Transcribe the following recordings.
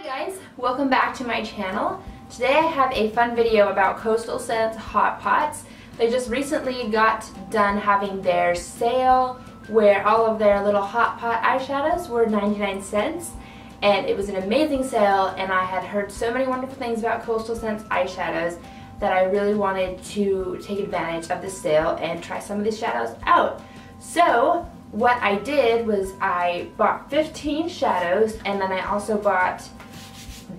Hi guys, welcome back to my channel. Today I have a fun video about Coastal Scents Hot Pots. They just recently got done having their sale where all of their little hot pot eyeshadows were 99 cents. And it was an amazing sale, and I had heard so many wonderful things about Coastal Scents eyeshadows that I really wanted to take advantage of this sale and try some of these shadows out. So what I did was I bought 15 shadows, and then I also bought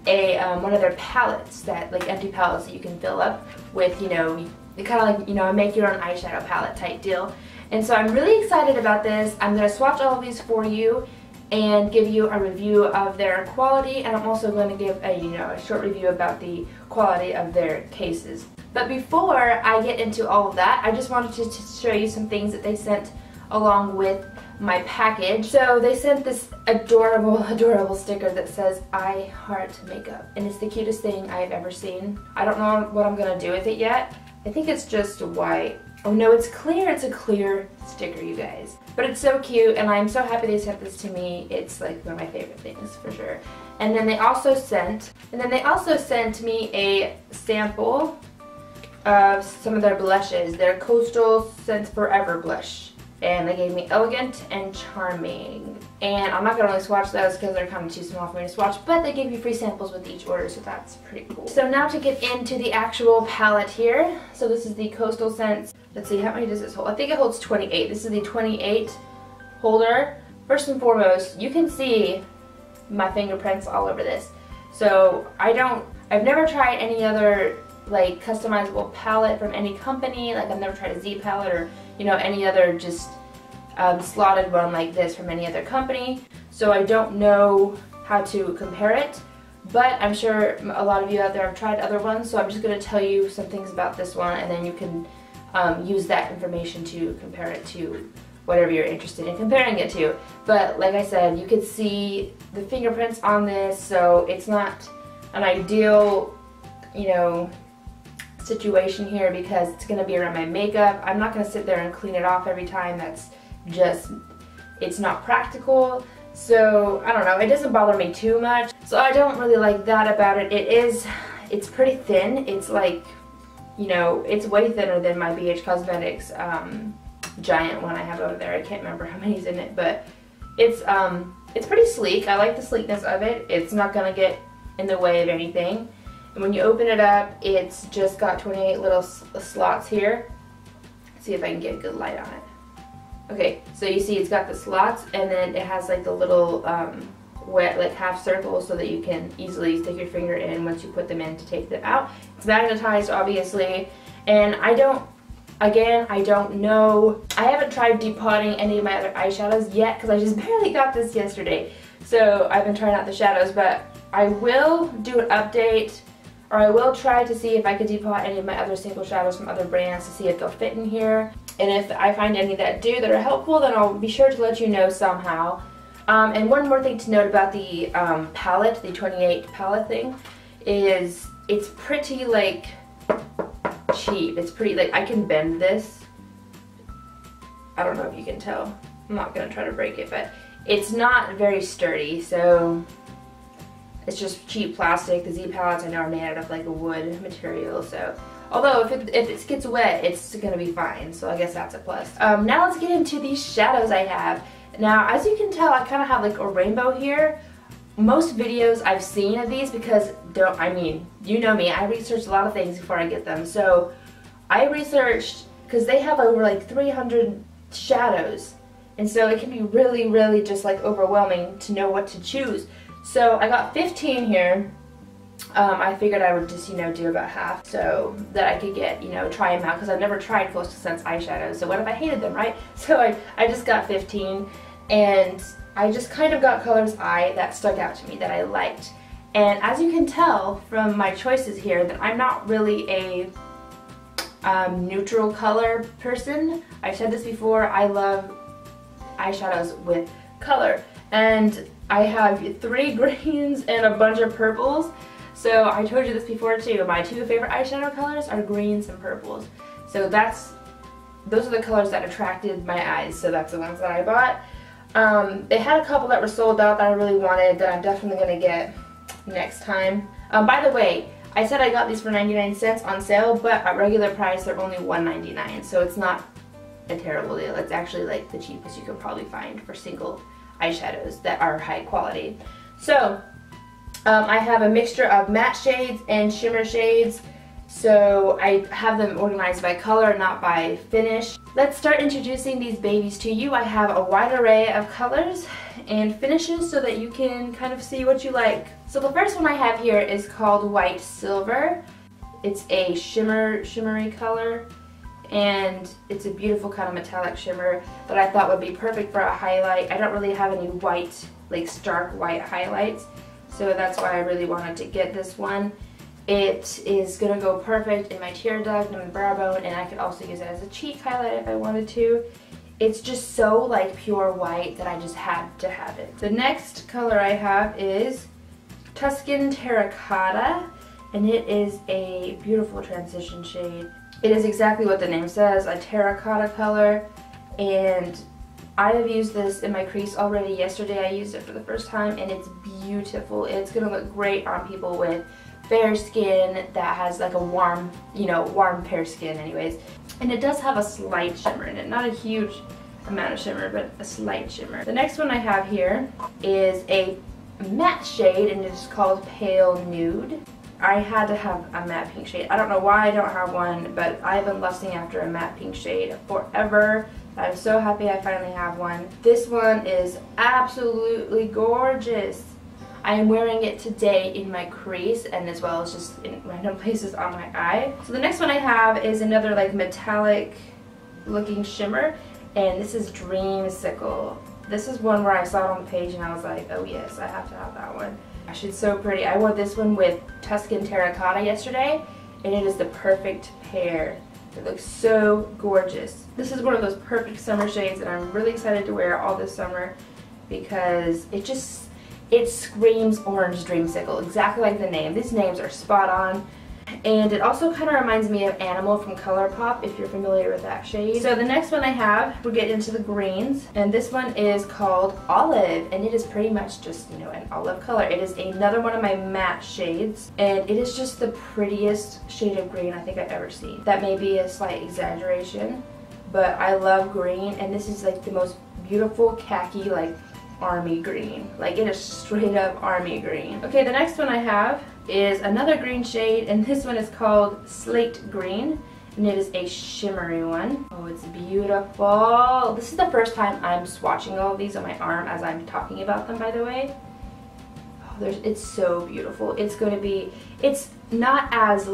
a one of their palettes, that like empty palettes that you can fill up with, you know, kind of like, you know, a make your own eyeshadow palette type deal. And so I'm really excited about this. I'm going to swatch all of these for you and give you a review of their quality, and I'm also going to give a, you know, a short review about the quality of their cases. But before I get into all of that, I just wanted to show you some things that they sent along with my package. So they sent this adorable sticker that says I heart makeup, and it's the cutest thing I've ever seen. I don't know what I'm gonna do with it yet. I think it's just white. Oh no, it's clear. It's a clear sticker, you guys. But it's so cute, and I'm so happy they sent this to me. It's like one of my favorite things for sure. And then they also sent me a sample of some of their blushes. Their Coastal Scents Forever blush. And they gave me Elegant and Charming. And I'm not going to really swatch those because they're kind of too small for me to swatch, but they gave you free samples with each order, so that's pretty cool. So now to get into the actual palette here. So this is the Coastal Scents. Let's see, how many does this hold? I think it holds 28. This is the 28 holder. First and foremost, you can see my fingerprints all over this. So I've never tried any other like customizable palette from any company. Like I've never tried a Z palette or, you know, any other just slotted one like this from any other company. So I don't know how to compare it, but I'm sure a lot of you out there have tried other ones, so I'm just going to tell you some things about this one, and then you can use that information to compare it to whatever you're interested in comparing it to. But like I said, you can see the fingerprints on this, so it's not an ideal, you know, situation here because it's going to be around my makeup. I'm not going to sit there and clean it off every time. That's just, it's not practical. So I don't know, it doesn't bother me too much. So I don't really like that about it. It's pretty thin. It's like, you know, it's way thinner than my BH Cosmetics giant one I have over there. I can't remember how many's in it, but it's pretty sleek. I like the sleekness of it. It's not going to get in the way of anything. And when you open it up, it's just got 28 little slots here. Let's see if I can get good light on it. Okay, so you see it's got the slots, and then it has like the little wet, like half circles, so that you can easily stick your finger in once you put them in to take them out. It's magnetized, obviously, and I don't know. I haven't tried depotting any of my other eyeshadows yet because I just barely got this yesterday. So I've been trying out the shadows, but I will do an update, or I will try to see if I could depot any of my other single shadows from other brands to see if they'll fit in here. And if I find any that do, that are helpful, then I'll be sure to let you know somehow. And one more thing to note about the palette, the 28 palette thing, is it's pretty like cheap. It's pretty like, I can bend this. I don't know if you can tell. I'm not going to try to break it, but it's not very sturdy, so it's just cheap plastic. The Z palettes I know are made out of like a wood material, so although if it gets wet, it's gonna be fine, so I guess that's a plus. Now let's get into these shadows I have. Now, as you can tell, I kind of have like a rainbow here. Most videos I've seen of these, because I mean, you know me, I research a lot of things before I get them. So I researched, because they have over like 300 shadows, and so it can be really just like overwhelming to know what to choose. So I got 15 here. I figured I would just, you know, do about half so that I could get, you know, try them out, because I've never tried Coastal Scents eyeshadows, so what if I hated them, right? So I just got 15, and I just kind of got colors that stuck out to me, that I liked. And as you can tell from my choices here, that I'm not really a neutral color person. I've said this before, I love eyeshadows with color. And I have 3 greens and a bunch of purples. So I told you this before too, my 2 favorite eyeshadow colors are greens and purples. So those are the colors that attracted my eyes, so that's the ones that I bought. They had a couple that were sold out that I really wanted, that I'm definitely going to get. next time. By the way, I said I got these for 99 cents on sale, but at regular price they're only $1.99, so it's not a terrible deal. It's actually like the cheapest you could probably find for single eyeshadows that are high quality. So I have a mixture of matte shades and shimmer shades, so I have them organized by color, not by finish. Let's start introducing these babies to you. I have a wide array of colors and finishes so that you can kind of see what you like. So the first one I have here is called White Silver. It's a shimmery color, and it's a beautiful kind of metallic shimmer that I thought would be perfect for a highlight. I don't really have any white, like stark white highlights, so that's why I really wanted to get this one. It is going to go perfect in my tear duct and my brow bone, and I could also use it as a cheek highlight if I wanted to. It's just so like pure white that I just had to have it. The next color I have is Tuscan Terracotta, and it is a beautiful transition shade. It is exactly what the name says, a terracotta color, and I have used this in my crease already. Yesterday I used it for the first time, and it's beautiful. It's going to look great on people with fair skin that has like a warm, warm fair skin anyways. And it does have a slight shimmer in it, not a huge amount of shimmer, but a slight shimmer. The next one I have here is a matte shade, and it's called Pale Nude. I had to have a matte pink shade. I don't know why I don't have one, but I've been lusting after a matte pink shade forever. I'm so happy I finally have one. This one is absolutely gorgeous. I am wearing it today in my crease and as well as just in random places on my eye. So the next one I have is another like metallic looking shimmer, and this is Dreamsicle. This is one where I saw it on the page and I was like, oh yes, I have to have that one. Gosh, it's so pretty. I wore this one with Tuscan Terracotta yesterday, and it is the perfect pair. It looks so gorgeous. This is one of those perfect summer shades that I'm really excited to wear all this summer because it screams orange Dreamsicle, exactly like the name. These names are spot on. And it also kind of reminds me of Animal from ColourPop, if you're familiar with that shade. So the next one I have, we'll get into the greens, and this one is called Olive, and it is pretty much just, an olive color. It is another one of my matte shades, and it is just the prettiest shade of green I think I've ever seen. That may be a slight exaggeration, but I love green, and this is like the most beautiful khaki, like army green. Like, it is straight up army green. Okay, the next one I have is another green shade, and this one is called Slate Green, and it is a shimmery one. Oh, it's beautiful. This is the first time I'm swatching all of these on my arm as I'm talking about them, by the way. Oh, it's so beautiful. It's going to be, it's not as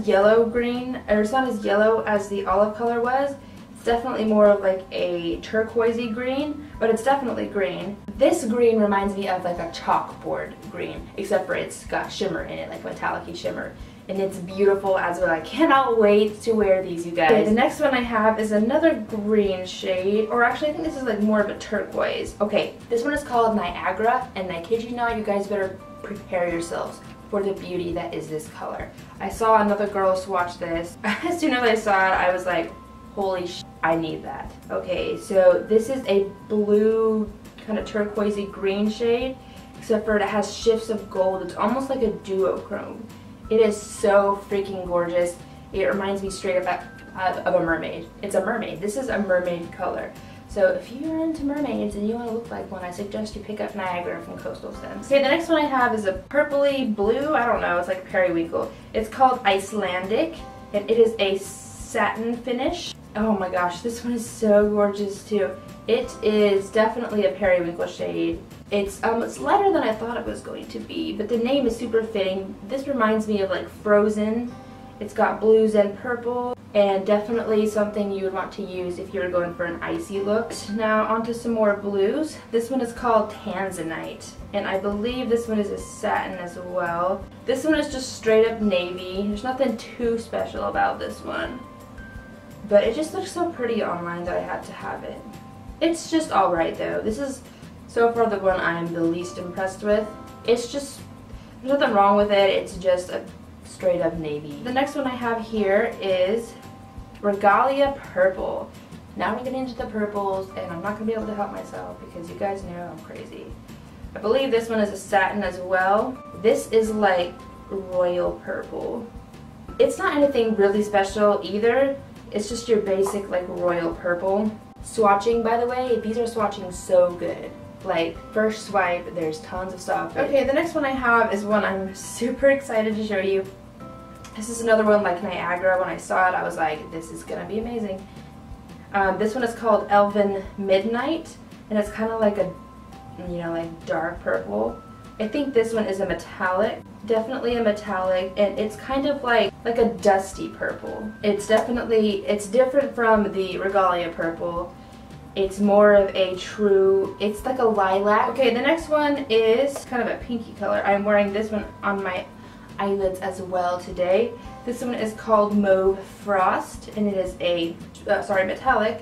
yellow green, or it's not as yellow as the olive color was. Definitely more of like a turquoisey green, but it's definitely green. This green reminds me of like a chalkboard green, except for it's got shimmer in it, like metallic-y shimmer. And it's beautiful as well. I cannot wait to wear these, you guys. Okay, the next one I have is another green shade, or actually I think this is like more of a turquoise. Okay, this one is called Niagra, and I kid you not, you guys better prepare yourselves for the beauty that is this color. I saw another girl swatch this. As soon as I saw it, I was like, holy sh*, I need that. Okay, so this is a blue, kind of turquoisey green shade, except for it has shifts of gold. It's almost like a duochrome. It is so freaking gorgeous. It reminds me straight up of a mermaid. It's a mermaid. This is a mermaid color. So if you're into mermaids and you want to look like one, I suggest you pick up Niagra from Coastal Scents. Okay, the next one I have is a purpley blue. I don't know, it's like periwinkle. It's called Icelandic, and it is a satin finish. Oh my gosh, this one is so gorgeous too. It is definitely a periwinkle shade. It's lighter than I thought it was going to be, but the name is super fitting. This reminds me of like Frozen. It's got blues and purple, and definitely something you would want to use if you were going for an icy look. Now onto some more blues. This one is called Tanzanite, and I believe this one is a satin as well. This one is just straight up navy. There's nothing too special about this one, but it just looks so pretty online that I had to have it. It's just alright though. This is so far the one I am the least impressed with. It's just, there's nothing wrong with it, it's just a straight up navy. The next one I have here is Regalia Purple. Now we're getting into the purples, and I'm not going to be able to help myself because you guys know I'm crazy. I believe this one is a satin as well. This is like royal purple. It's not anything really special either. It's just your basic like royal purple. Swatching, by the way, these are swatching so good. Like, first swipe, there's tons of stuff. Okay, the next one I have is one I'm super excited to show you. This is another one like Niagra. When I saw it, I was like, this is gonna be amazing. This one is called Elven Midnight, and it's kind of like a, you know, like dark purple. I think this one is a metallic, definitely a metallic, and it's kind of like a dusty purple. It's different from the Regalia Purple. It's more of a true, it's like a lilac. Okay, the next one is kind of a pinky color. I'm wearing this one on my eyelids as well today. This one is called Mauve Frost, and it is a, metallic.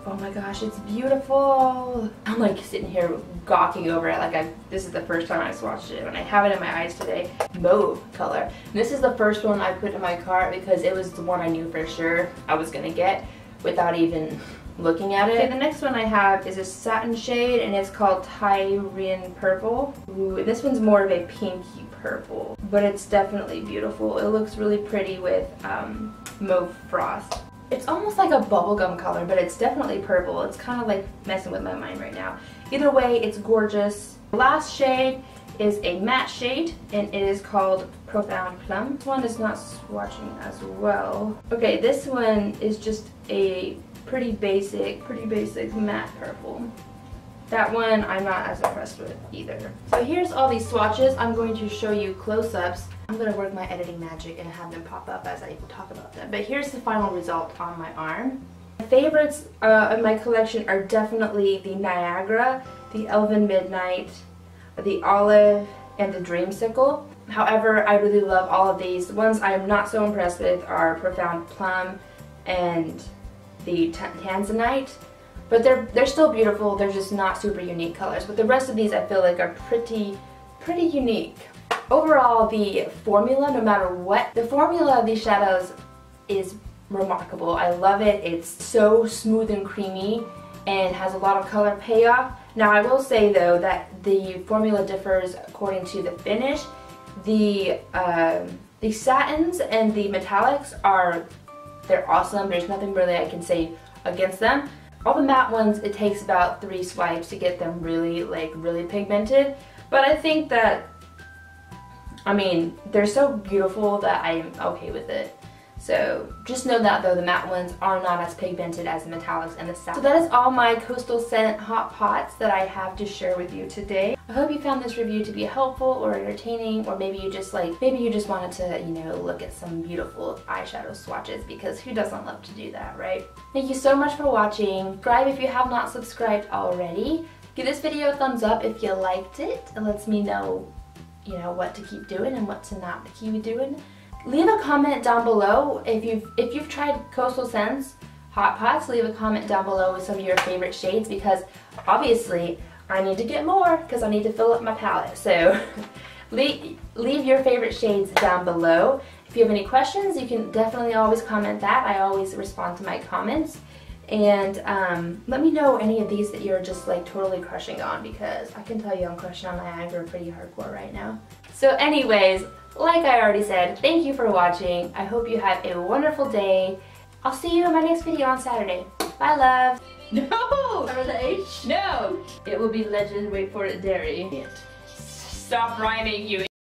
Oh my gosh, it's beautiful. I'm like sitting here gawking over it like this is the first time I swatched it, and I have it in my eyes today. Mauve color. And this is the first one I put in my cart because it was the one I knew for sure I was gonna get without even looking at it. Okay, the next one I have is a satin shade, and it's called Tyrian Purple. Ooh, this one's more of a pinky purple, but it's definitely beautiful. It looks really pretty with Mauve Frost. It's almost like a bubblegum color, but it's definitely purple. It's kind of like messing with my mind right now. Either way, it's gorgeous. The last shade is a matte shade, and it is called Profound Plum. This one is not swatching as well. Okay, this one is just a pretty basic matte purple. That one I'm not as impressed with either. So here's all these swatches. I'm going to show you close-ups. I'm going to work my editing magic and have them pop up as I talk about them. But here's the final result on my arm. My favorites in my collection are definitely the Niagra, the Elven Midnight, the Olive, and the Dreamsicle. However, I really love all of these. The ones I'm not so impressed with are Profound Plum and the Tanzanite, but they're still beautiful. They're just not super unique colors, but the rest of these I feel like are pretty unique. Overall, the formula, no matter what, the formula of these shadows is remarkable. I love it. It's so smooth and creamy and has a lot of color payoff. Now I will say though that the formula differs according to the finish. The satins and the metallics they're awesome. There's nothing really I can say against them. All the matte ones, it takes about 3 swipes to get them really pigmented. But I think that, I mean, they're so beautiful that I'm okay with it. So just know that though, the matte ones are not as pigmented as the metallics and the satin. So that is all my Coastal Scent hot pots that I have to share with you today. I hope you found this review to be helpful or entertaining, or maybe you just wanted to, you know, look at some beautiful eyeshadow swatches, because who doesn't love to do that, right? Thank you so much for watching. Subscribe if you have not subscribed already. Give this video a thumbs up if you liked it. It lets me know, you know, what to keep doing and what to not keep doing. Leave a comment down below if you've tried Coastal Scents hot pots. Leave a comment down below with some of your favorite shades, because obviously I need to get more because I need to fill up my palette. So leave your favorite shades down below. If you have any questions, you can definitely always comment that. I always respond to my comments. And let me know any of these that you're just like totally crushing on, because I can tell you I'm crushing on Niagra pretty hardcore right now. So anyways, like I already said, thank you for watching. I hope you have a wonderful day. I'll see you in my next video on Saturday. Bye, love. No! Remember the H? No! It will be legend, wait for it, dairy. Stop rhyming, you